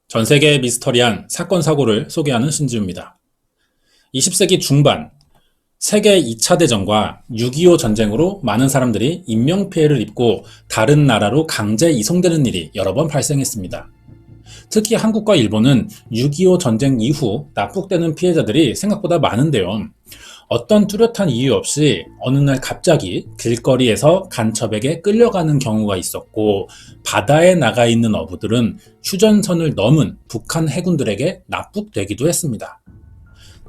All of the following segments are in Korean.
전 세계의 미스터리한 사건 사고를 소개하는 신지우입니다. 20세기 중반 세계 2차 대전과 6.25 전쟁으로 많은 사람들이 인명피해를 입고 다른 나라로 강제 이송되는 일이 여러 번 발생했습니다. 특히 한국과 일본은 6.25 전쟁 이후 납북되는 피해자들이 생각보다 많은데요. 어떤 뚜렷한 이유 없이 어느 날 갑자기 길거리에서 간첩에게 끌려가는 경우가 있었고, 바다에 나가 있는 어부들은 휴전선을 넘은 북한 해군들에게 납북되기도 했습니다.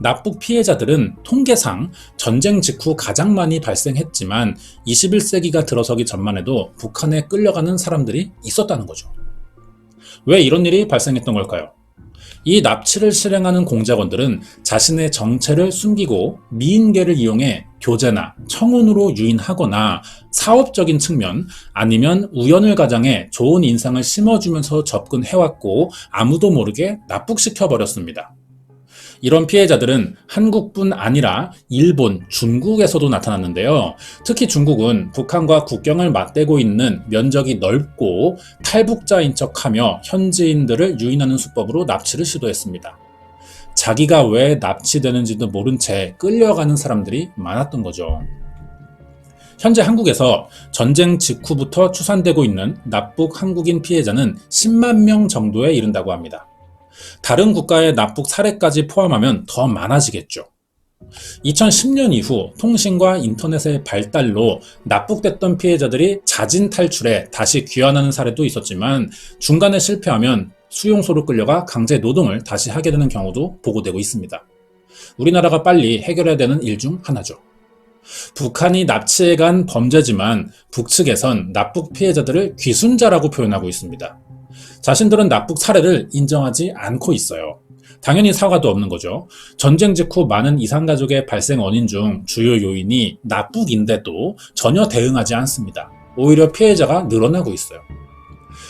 납북 피해자들은 통계상 전쟁 직후 가장 많이 발생했지만 21세기가 들어서기 전만 해도 북한에 끌려가는 사람들이 있었다는 거죠. 왜 이런 일이 발생했던 걸까요? 이 납치를 실행하는 공작원들은 자신의 정체를 숨기고 미인계를 이용해 교제나 청혼으로 유인하거나 사업적인 측면 아니면 우연을 가장해 좋은 인상을 심어주면서 접근해왔고 아무도 모르게 납북시켜버렸습니다. 이런 피해자들은 한국뿐 아니라 일본, 중국에서도 나타났는데요. 특히 중국은 북한과 국경을 맞대고 있는 면적이 넓고 탈북자인 척하며 현지인들을 유인하는 수법으로 납치를 시도했습니다. 자기가 왜 납치되는지도 모른 채 끌려가는 사람들이 많았던 거죠. 현재 한국에서 전쟁 직후부터 추산되고 있는 납북 한국인 피해자는 10만 명 정도에 이른다고 합니다. 다른 국가의 납북 사례까지 포함하면 더 많아지겠죠. 2010년 이후 통신과 인터넷의 발달로 납북됐던 피해자들이 자진 탈출해 다시 귀환하는 사례도 있었지만 중간에 실패하면 수용소로 끌려가 강제 노동을 다시 하게 되는 경우도 보고되고 있습니다. 우리나라가 빨리 해결해야 되는 일 중 하나죠. 북한이 납치해간 범죄지만 북측에선 납북 피해자들을 귀순자라고 표현하고 있습니다. 자신들은 납북 사례를 인정하지 않고 있어요. 당연히 사과도 없는 거죠. 전쟁 직후 많은 이산가족의 발생 원인 중 주요 요인이 납북인데도 전혀 대응하지 않습니다. 오히려 피해자가 늘어나고 있어요.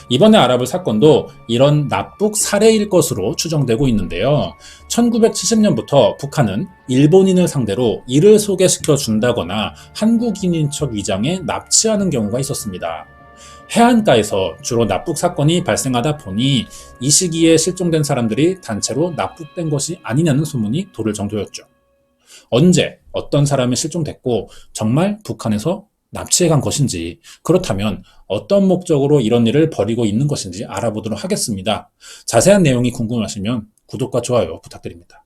이번에 알아볼 사건도 이런 납북 사례일 것으로 추정되고 있는데요. 1970년부터 북한은 일본인을 상대로 이를 소개시켜 준다거나 한국인인 척 위장해 납치하는 경우가 있었습니다. 해안가에서 주로 납북 사건이 발생하다 보니 이 시기에 실종된 사람들이 단체로 납북된 것이 아니냐는 소문이 돌을 정도였죠. 언제 어떤 사람이 실종됐고 정말 북한에서 납치해간 것인지, 그렇다면 어떤 목적으로 이런 일을 벌이고 있는 것인지 알아보도록 하겠습니다. 자세한 내용이 궁금하시면 구독과 좋아요 부탁드립니다.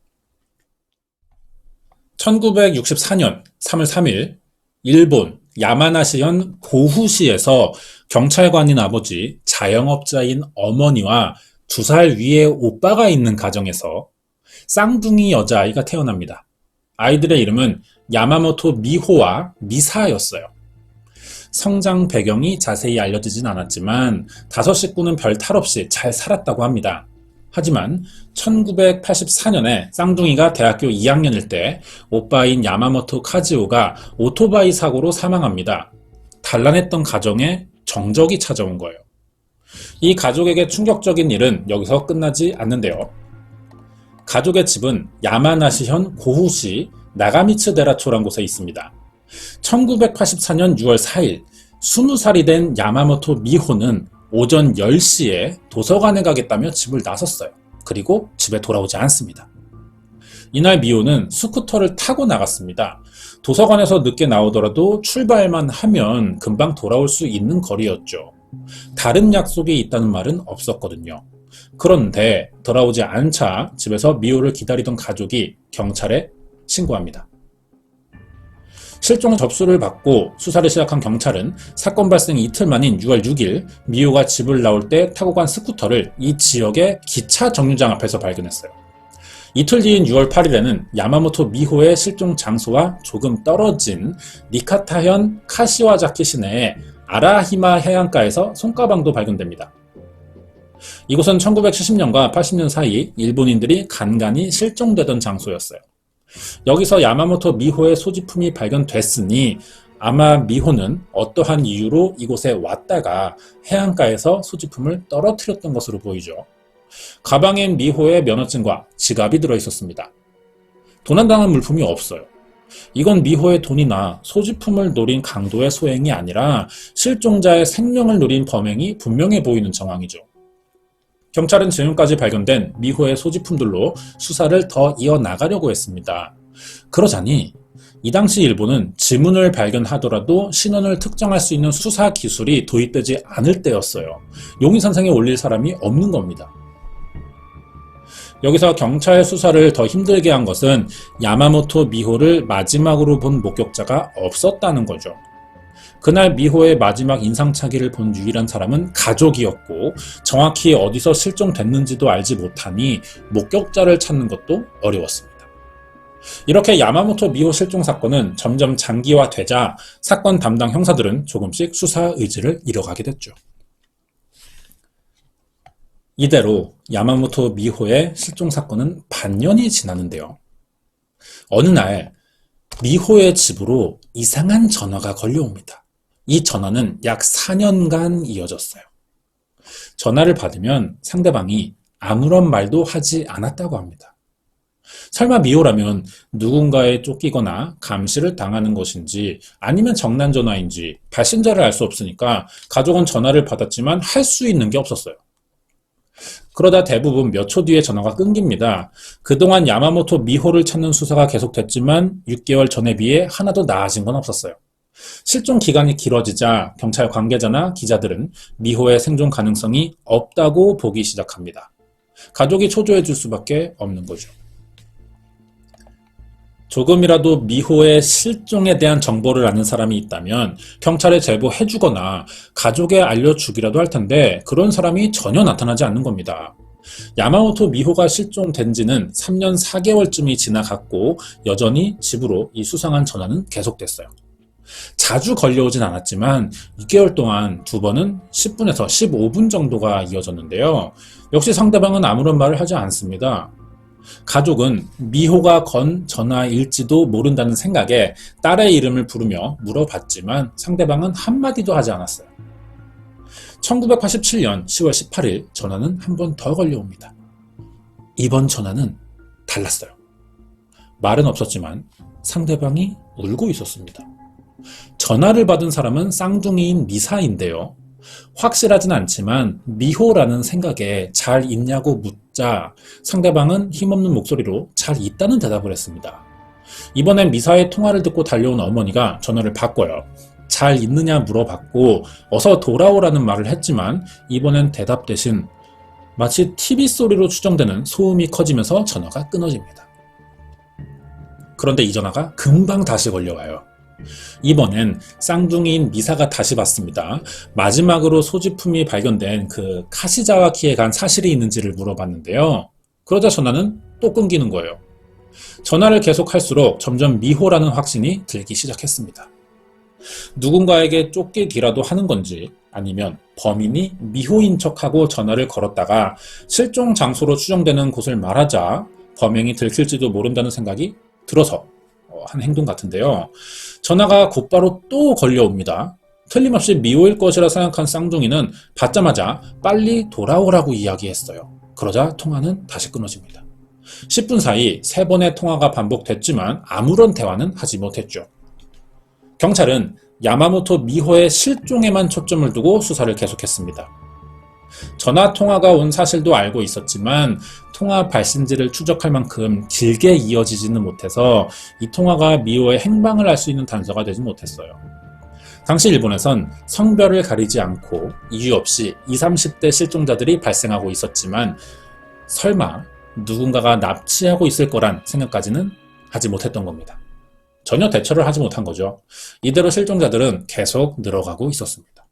1964년 3월 3일 일본 야마나시현 고후시에서 경찰관인 아버지, 자영업자인 어머니와 2살 위의 오빠가 있는 가정에서 쌍둥이 여자아이가 태어납니다. 아이들의 이름은 야마모토 미호와 미사였어요. 성장 배경이 자세히 알려지진 않았지만 5 식구는 별 탈 없이 잘 살았다고 합니다. 하지만 1984년에 쌍둥이가 대학교 2학년일 때 오빠인 야마모토 카즈오가 오토바이 사고로 사망합니다. 단란했던 가정에 정적이 찾아온 거예요. 이 가족에게 충격적인 일은 여기서 끝나지 않는데요. 가족의 집은 야마나시현 고후시 나가미츠 데라초란 곳에 있습니다. 1984년 6월 4일 20살이 된 야마모토 미호는 오전 10시에 도서관에 가겠다며 집을 나섰어요. 그리고 집에 돌아오지 않습니다. 이날 미호는 스쿠터를 타고 나갔습니다. 도서관에서 늦게 나오더라도 출발만 하면 금방 돌아올 수 있는 거리였죠. 다른 약속이 있다는 말은 없었거든요. 그런데 돌아오지 않자 집에서 미호를 기다리던 가족이 경찰에 신고합니다. 실종 접수를 받고 수사를 시작한 경찰은 사건 발생 이틀 만인 6월 6일 미호가 집을 나올 때 타고 간 스쿠터를 이 지역의 기차 정류장 앞에서 발견했어요. 이틀 뒤인 6월 8일에는 야마모토 미호의 실종 장소와 조금 떨어진 니카타현 카시와자키 시내의 아라히마 해안가에서 손가방도 발견됩니다. 이곳은 1970년과 80년 사이 일본인들이 간간히 실종되던 장소였어요. 여기서 야마모토 미호의 소지품이 발견됐으니 아마 미호는 어떠한 이유로 이곳에 왔다가 해안가에서 소지품을 떨어뜨렸던 것으로 보이죠. 가방엔 미호의 면허증과 지갑이 들어있었습니다. 도난당한 물품이 없어요. 이건 미호의 돈이나 소지품을 노린 강도의 소행이 아니라 실종자의 생명을 노린 범행이 분명해 보이는 정황이죠. 경찰은 지금까지 발견된 미호의 소지품들로 수사를 더 이어나가려고 했습니다. 그러자니 이 당시 일본은 지문을 발견하더라도 신원을 특정할 수 있는 수사 기술이 도입되지 않을 때였어요. 용의선상에 올릴 사람이 없는 겁니다. 여기서 경찰 수사를 더 힘들게 한 것은 야마모토 미호를 마지막으로 본 목격자가 없었다는 거죠. 그날 미호의 마지막 인상착의를 본 유일한 사람은 가족이었고 정확히 어디서 실종됐는지도 알지 못하니 목격자를 찾는 것도 어려웠습니다. 이렇게 야마모토 미호 실종 사건은 점점 장기화되자 사건 담당 형사들은 조금씩 수사 의지를 잃어가게 됐죠. 이대로 야마모토 미호의 실종 사건은 반년이 지났는데요. 어느 날 미호의 집으로 이상한 전화가 걸려옵니다. 이 전화는 약 4년간 이어졌어요. 전화를 받으면 상대방이 아무런 말도 하지 않았다고 합니다. 설마 미호라면 누군가에 쫓기거나 감시를 당하는 것인지 아니면 정난 전화인지 발신자를 알 수 없으니까 가족은 전화를 받았지만 할 수 있는 게 없었어요. 그러다 대부분 몇 초 뒤에 전화가 끊깁니다. 그동안 야마모토 미호를 찾는 수사가 계속됐지만 6개월 전에 비해 하나도 나아진 건 없었어요. 실종 기간이 길어지자 경찰 관계자나 기자들은 미호의 생존 가능성이 없다고 보기 시작합니다. 가족이 초조해 질 수밖에 없는 거죠. 조금이라도 미호의 실종에 대한 정보를 아는 사람이 있다면 경찰에 제보해주거나 가족에 알려주기라도 할 텐데 그런 사람이 전혀 나타나지 않는 겁니다. 야마모토 미호가 실종된 지는 3년 4개월쯤이 지나갔고 여전히 집으로 이 수상한 전화는 계속됐어요. 자주 걸려오진 않았지만 6개월 동안 2번은 10분에서 15분 정도가 이어졌는데요. 역시 상대방은 아무런 말을 하지 않습니다. 가족은 미호가 건 전화일지도 모른다는 생각에 딸의 이름을 부르며 물어봤지만 상대방은 한마디도 하지 않았어요. 1987년 10월 18일 전화는 한 번 더 걸려옵니다. 이번 전화는 달랐어요. 말은 없었지만 상대방이 울고 있었습니다. 전화를 받은 사람은 쌍둥이인 미사인데요. 확실하진 않지만 미호라는 생각에 잘 있냐고 묻자 상대방은 힘없는 목소리로 잘 있다는 대답을 했습니다. 이번엔 미사의 통화를 듣고 달려온 어머니가 전화를 바꿔요. 잘 있느냐 물어봤고 어서 돌아오라는 말을 했지만 이번엔 대답 대신 마치 TV 소리로 추정되는 소음이 커지면서 전화가 끊어집니다. 그런데 이 전화가 금방 다시 걸려와요. 이번엔 쌍둥이인 미사가 다시 받습니다. 마지막으로 소지품이 발견된 그 카시자와키에 간 사실이 있는지를 물어봤는데요. 그러자 전화는 또 끊기는 거예요. 전화를 계속할수록 점점 미호라는 확신이 들기 시작했습니다. 누군가에게 쫓기기라도 하는 건지 아니면 범인이 미호인 척하고 전화를 걸었다가 실종 장소로 추정되는 곳을 말하자 범행이 들킬지도 모른다는 생각이 들어서 한 행동 같은데요. 전화가 곧바로 또 걸려옵니다. 틀림없이 미호일 것이라 생각한 쌍둥이는 받자마자 빨리 돌아오라고 이야기했어요. 그러자 통화는 다시 끊어집니다. 10분 사이 3번의 통화가 반복됐지만 아무런 대화는 하지 못했죠. 경찰은 야마모토 미호의 실종에만 초점을 두고 수사를 계속했습니다. 전화 통화가 온 사실도 알고 있었지만 통화 발신지를 추적할 만큼 길게 이어지지는 못해서 이 통화가 미호의 행방을 알 수 있는 단서가 되지 못했어요. 당시 일본에선 성별을 가리지 않고 이유 없이 20, 30대 실종자들이 발생하고 있었지만 설마 누군가가 납치하고 있을 거란 생각까지는 하지 못했던 겁니다. 전혀 대처를 하지 못한 거죠. 이대로 실종자들은 계속 늘어가고 있었습니다.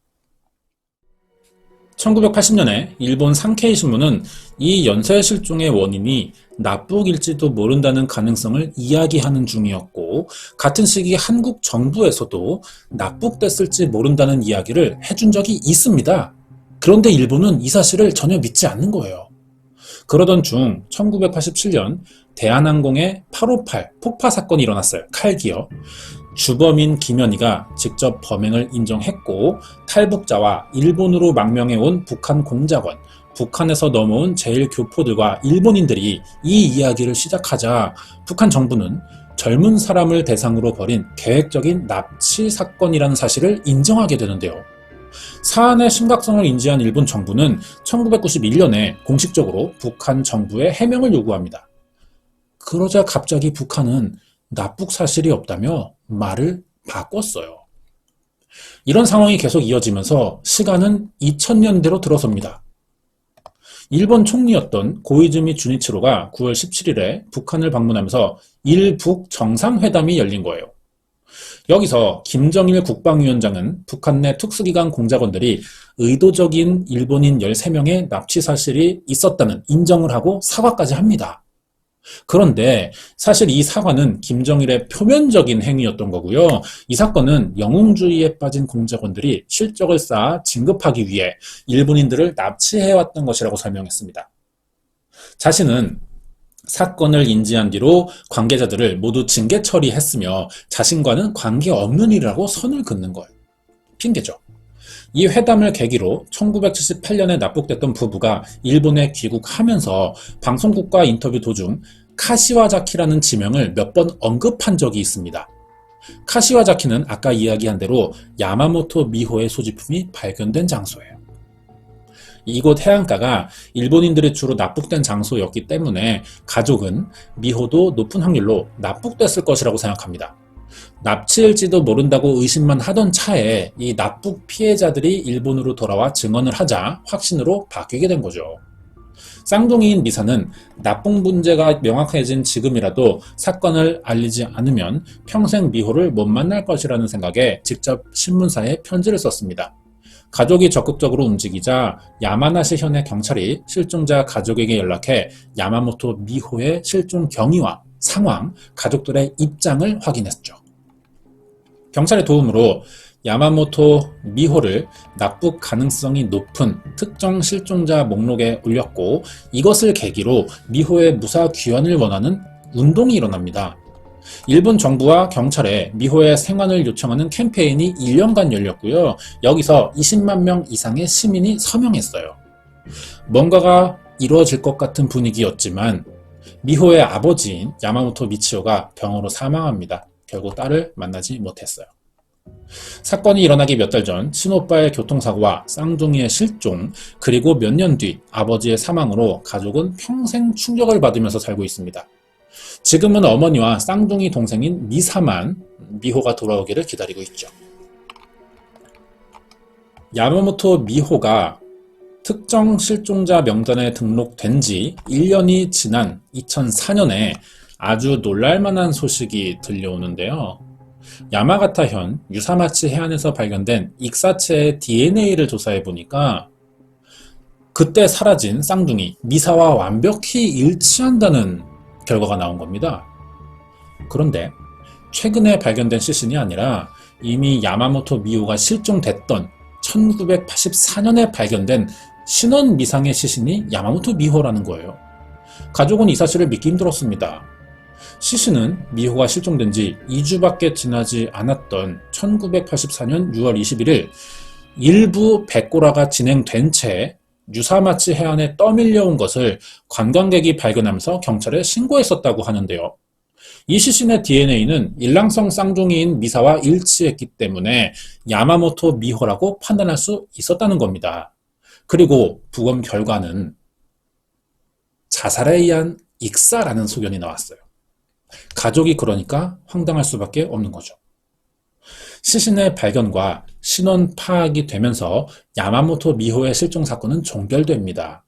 1980년에 일본 산케이 신문은 이 연쇄 실종의 원인이 납북일지도 모른다는 가능성을 이야기하는 중이었고 같은 시기 한국 정부에서도 납북됐을지 모른다는 이야기를 해준 적이 있습니다. 그런데 일본은 이 사실을 전혀 믿지 않는 거예요. 그러던 중 1987년 대한항공의 858 폭파 사건이 일어났어요. 칼기어. 주범인 김연희가 직접 범행을 인정했고 탈북자와 일본으로 망명해온 북한 공작원, 북한에서 넘어온 제1교포들과 일본인들이 이 이야기를 시작하자 북한 정부는 젊은 사람을 대상으로 벌인 계획적인 납치 사건이라는 사실을 인정하게 되는데요. 사안의 심각성을 인지한 일본 정부는 1991년에 공식적으로 북한 정부에 해명을 요구합니다. 그러자 갑자기 북한은 납북 사실이 없다며 말을 바꿨어요. 이런 상황이 계속 이어지면서 시간은 2000년대로 들어섭니다. 일본 총리였던 고이즈미 주니치로가 9월 17일에 북한을 방문하면서 일북 정상회담이 열린 거예요. 여기서 김정일 국방위원장은 북한 내 특수기관 공작원들이 의도적인 일본인 13명의 납치 사실이 있었다는 인정을 하고 사과까지 합니다. 그런데 사실 이 사과는 김정일의 표면적인 행위였던 거고요. 이 사건은 영웅주의에 빠진 공작원들이 실적을 쌓아 진급하기 위해 일본인들을 납치해왔던 것이라고 설명했습니다. 자신은 사건을 인지한 뒤로 관계자들을 모두 징계 처리했으며 자신과는 관계없는 일이라고 선을 긋는 거예요. 핑계죠. 이 회담을 계기로 1978년에 납북됐던 부부가 일본에 귀국하면서 방송국과 인터뷰 도중 카시와자키라는 지명을 몇 번 언급한 적이 있습니다. 카시와자키는 아까 이야기한 대로 야마모토 미호의 소지품이 발견된 장소예요. 이곳 해안가가 일본인들이 주로 납북된 장소였기 때문에 가족은 미호도 높은 확률로 납북됐을 것이라고 생각합니다. 납치일지도 모른다고 의심만 하던 차에 이 납북 피해자들이 일본으로 돌아와 증언을 하자 확신으로 바뀌게 된 거죠. 쌍둥이인 미사는 납북 문제가 명확해진 지금이라도 사건을 알리지 않으면 평생 미호를 못 만날 것이라는 생각에 직접 신문사에 편지를 썼습니다. 가족이 적극적으로 움직이자 야마나시 현의 경찰이 실종자 가족에게 연락해 야마모토 미호의 실종 경위와 상황, 가족들의 입장을 확인했죠. 경찰의 도움으로 야마모토 미호를 납북 가능성이 높은 특정 실종자 목록에 올렸고 이것을 계기로 미호의 무사 귀환을 원하는 운동이 일어납니다. 일본 정부와 경찰에 미호의 생환을 요청하는 캠페인이 1년간 열렸고요. 여기서 20만 명 이상의 시민이 서명했어요. 뭔가가 이루어질 것 같은 분위기였지만 미호의 아버지인 야마모토 미치오가 병으로 사망합니다. 결국 딸을 만나지 못했어요. 사건이 일어나기 몇 달 전 친오빠의 교통사고와 쌍둥이의 실종, 그리고 몇 년 뒤 아버지의 사망으로 가족은 평생 충격을 받으면서 살고 있습니다. 지금은 어머니와 쌍둥이 동생인 미사만 미호가 돌아오기를 기다리고 있죠. 야마모토 미호가 특정 실종자 명단에 등록된 지 1년이 지난 2004년에 아주 놀랄만한 소식이 들려오는데요. 야마가타현 유사마치 해안에서 발견된 익사체의 DNA를 조사해 보니까 그때 사라진 쌍둥이 미사와 완벽히 일치한다는 결과가 나온 겁니다. 그런데 최근에 발견된 시신이 아니라 이미 야마모토 미호가 실종됐던 1984년에 발견된 신원 미상의 시신이 야마모토 미호라는 거예요. 가족은 이 사실을 믿기 힘들었습니다. 시신은 미호가 실종된 지 2주밖에 지나지 않았던 1984년 6월 21일 일부 백고라가 진행된 채 유사마치 해안에 떠밀려온 것을 관광객이 발견하면서 경찰에 신고했었다고 하는데요. 이 시신의 DNA는 일랑성 쌍둥이인 미사와 일치했기 때문에 야마모토 미호라고 판단할 수 있었다는 겁니다. 그리고 부검 결과는 자살에 의한 익사라는 소견이 나왔어요. 가족이 그러니까 황당할 수밖에 없는 거죠. 시신의 발견과 신원 파악이 되면서 야마모토 미호의 실종 사건은 종결됩니다.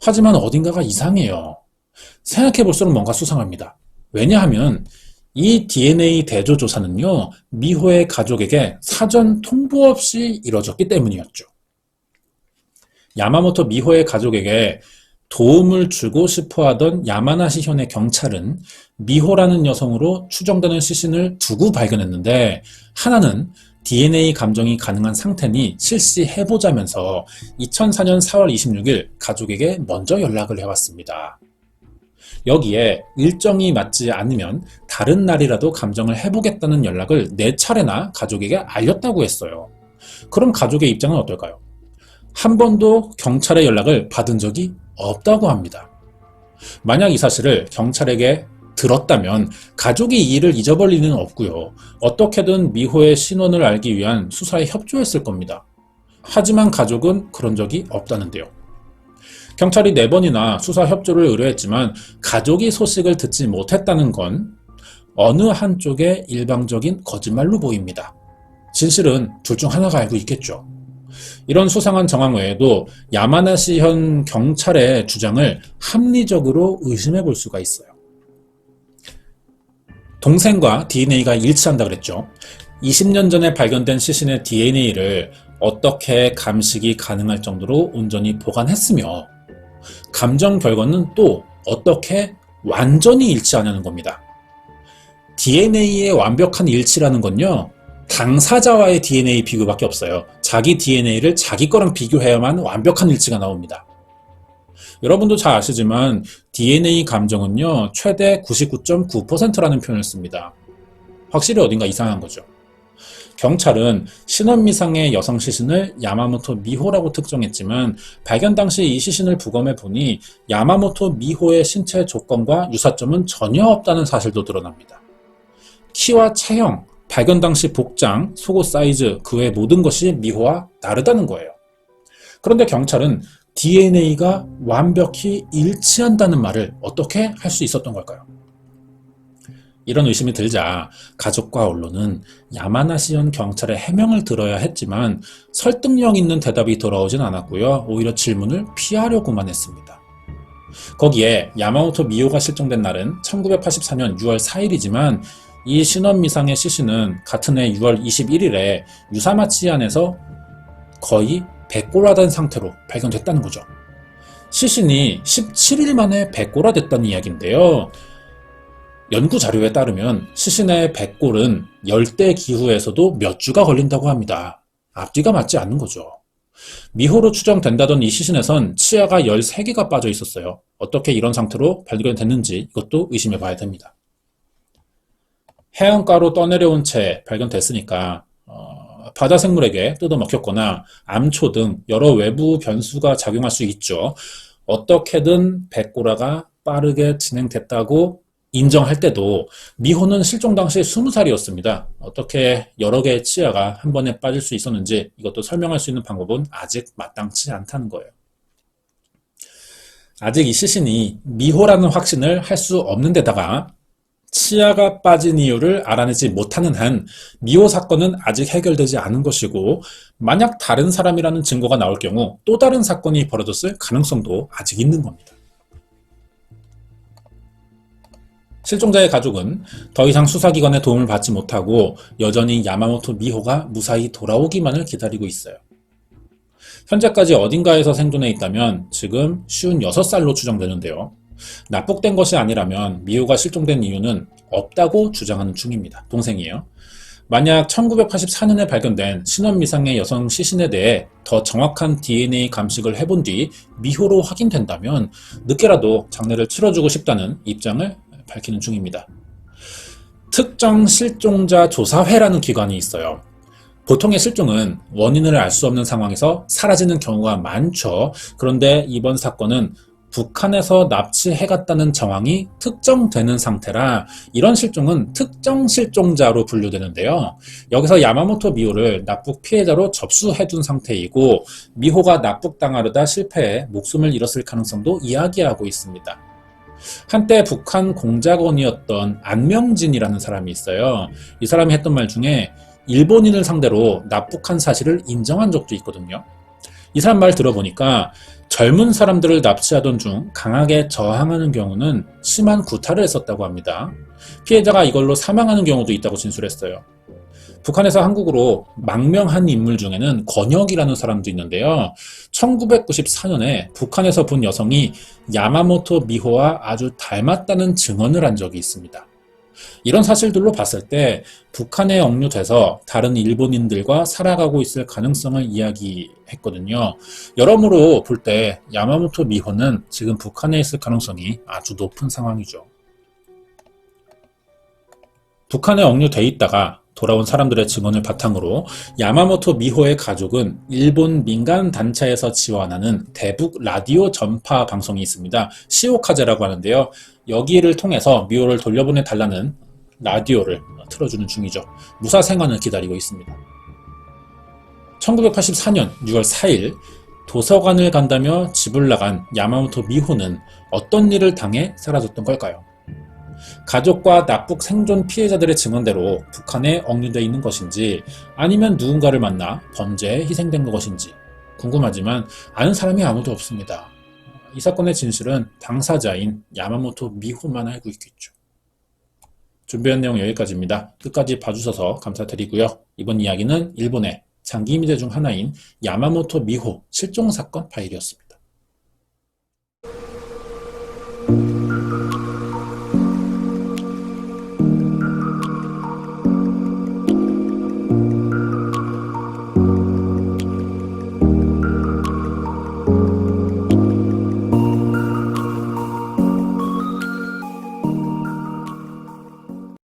하지만 어딘가가 이상해요. 생각해볼수록 뭔가 수상합니다. 왜냐하면 이 DNA 대조 조사는요, 미호의 가족에게 사전 통보 없이 이뤄졌기 때문이었죠. 야마모토 미호의 가족에게 도움을 주고 싶어 하던 야마나시 현의 경찰은 미호라는 여성으로 추정되는 시신을 두고 발견했는데 하나는 DNA 감정이 가능한 상태니 실시해보자면서 2004년 4월 26일 가족에게 먼저 연락을 해왔습니다. 여기에 일정이 맞지 않으면 다른 날이라도 감정을 해보겠다는 연락을 4차례나 가족에게 알렸다고 했어요. 그럼 가족의 입장은 어떨까요? 한 번도 경찰의 연락을 받은 적이 없다고 합니다. 만약 이 사실을 경찰에게 들었다면 가족이 이 일을 잊어버릴 리는 없고요. 어떻게든 미호의 신원을 알기 위한 수사에 협조했을 겁니다. 하지만 가족은 그런 적이 없다는데요. 경찰이 4번이나 수사 협조를 의뢰했지만 가족이 소식을 듣지 못했다는 건 어느 한쪽의 일방적인 거짓말로 보입니다. 진실은 둘 중 하나가 알고 있겠죠. 이런 수상한 정황 외에도 야마나시현 경찰의 주장을 합리적으로 의심해 볼 수가 있어요. 동생과 DNA가 일치한다 그랬죠. 20년 전에 발견된 시신의 DNA를 어떻게 감식이 가능할 정도로 온전히 보관했으며 감정 결과는 또 어떻게 완전히 일치하냐는 겁니다. DNA의 완벽한 일치라는 건요, 당사자와의 DNA 비교밖에 없어요. 자기 DNA를 자기 거랑 비교해야만 완벽한 일치가 나옵니다. 여러분도 잘 아시지만 DNA 감정은요, 최대 99.9%라는 표현을 씁니다. 확실히 어딘가 이상한 거죠. 경찰은 신원미상의 여성 시신을 야마모토 미호라고 특정했지만 발견 당시 이 시신을 부검해 보니 야마모토 미호의 신체 조건과 유사점은 전혀 없다는 사실도 드러납니다. 키와 체형, 발견 당시 복장, 속옷 사이즈, 그 외 모든 것이 미호와 다르다는 거예요. 그런데 경찰은 DNA가 완벽히 일치한다는 말을 어떻게 할 수 있었던 걸까요? 이런 의심이 들자 가족과 언론은 야마나시현 경찰의 해명을 들어야 했지만 설득력 있는 대답이 돌아오진 않았고요. 오히려 질문을 피하려고만 했습니다. 거기에 야마모토 미호가 실종된 날은 1984년 6월 4일이지만 이 신원미상의 시신은 같은 해 6월 21일에 유사마치현에서 거의 백골화된 상태로 발견됐다는 거죠. 시신이 17일 만에 백골화됐다는 이야기인데요. 연구 자료에 따르면 시신의 백골은 열대 기후에서도 몇 주가 걸린다고 합니다. 앞뒤가 맞지 않는 거죠. 미호로 추정된다던 이 시신에선 치아가 13개가 빠져 있었어요. 어떻게 이런 상태로 발견됐는지 이것도 의심해 봐야 됩니다. 해안가로 떠내려온 채 발견됐으니까 바다 생물에게 뜯어먹혔거나 암초 등 여러 외부 변수가 작용할 수 있죠. 어떻게든 백골화가 빠르게 진행됐다고 인정할 때도 미호는 실종 당시 20살이었습니다. 어떻게 여러 개의 치아가 한 번에 빠질 수 있었는지 이것도 설명할 수 있는 방법은 아직 마땅치 않다는 거예요. 아직 이 시신이 미호라는 확신을 할 수 없는 데다가 치아가 빠진 이유를 알아내지 못하는 한 미호 사건은 아직 해결되지 않은 것이고 만약 다른 사람이라는 증거가 나올 경우 또 다른 사건이 벌어졌을 가능성도 아직 있는 겁니다. 실종자의 가족은 더 이상 수사기관의 도움을 받지 못하고 여전히 야마모토 미호가 무사히 돌아오기만을 기다리고 있어요. 현재까지 어딘가에서 생존해 있다면 지금 56살로 추정되는데요. 납북된 것이 아니라면 미호가 실종된 이유는 없다고 주장하는 중입니다. 동생이에요. 만약 1984년에 발견된 신원미상의 여성 시신에 대해 더 정확한 DNA 감식을 해본 뒤 미호로 확인된다면 늦게라도 장례를 치러주고 싶다는 입장을 밝히는 중입니다. 특정 실종자 조사회라는 기관이 있어요. 보통의 실종은 원인을 알 수 없는 상황에서 사라지는 경우가 많죠. 그런데 이번 사건은 북한에서 납치해갔다는 정황이 특정되는 상태라 이런 실종은 특정 실종자로 분류되는데요. 여기서 야마모토 미호를 납북 피해자로 접수해둔 상태이고 미호가 납북당하려다 실패해 목숨을 잃었을 가능성도 이야기하고 있습니다. 한때 북한 공작원이었던 안명진이라는 사람이 있어요. 이 사람이 했던 말 중에 일본인을 상대로 납북한 사실을 인정한 적도 있거든요. 이 사람 말 들어보니까 젊은 사람들을 납치하던 중 강하게 저항하는 경우는 심한 구타를 했었다고 합니다. 피해자가 이걸로 사망하는 경우도 있다고 진술했어요. 북한에서 한국으로 망명한 인물 중에는 권혁이라는 사람도 있는데요. 1994년에 북한에서 본 여성이 야마모토 미호와 아주 닮았다는 증언을 한 적이 있습니다. 이런 사실들로 봤을 때 북한에 억류돼서 다른 일본인들과 살아가고 있을 가능성을 이야기했거든요. 여러모로 볼 때 야마모토 미호는 지금 북한에 있을 가능성이 아주 높은 상황이죠. 북한에 억류돼 있다가 돌아온 사람들의 증언을 바탕으로 야마모토 미호의 가족은 일본 민간 단체에서 지원하는 대북 라디오 전파 방송이 있습니다. 시오카제라고 하는데요. 여기를 통해서 미호를 돌려보내 달라는 라디오를 틀어주는 중이죠. 무사 생還을 기다리고 있습니다. 1984년 6월 4일 도서관을 간다며 집을 나간 야마모토 미호는 어떤 일을 당해 사라졌던 걸까요? 가족과 납북 생존 피해자들의 증언대로 북한에 억류되어 있는 것인지 아니면 누군가를 만나 범죄에 희생된 것인지 궁금하지만 아는 사람이 아무도 없습니다. 이 사건의 진실은 당사자인 야마모토 미호만 알고 있겠죠. 준비한 내용 여기까지입니다. 끝까지 봐주셔서 감사드리고요. 이번 이야기는 일본의 장기 미제 중 하나인 야마모토 미호 실종 사건 파일이었습니다.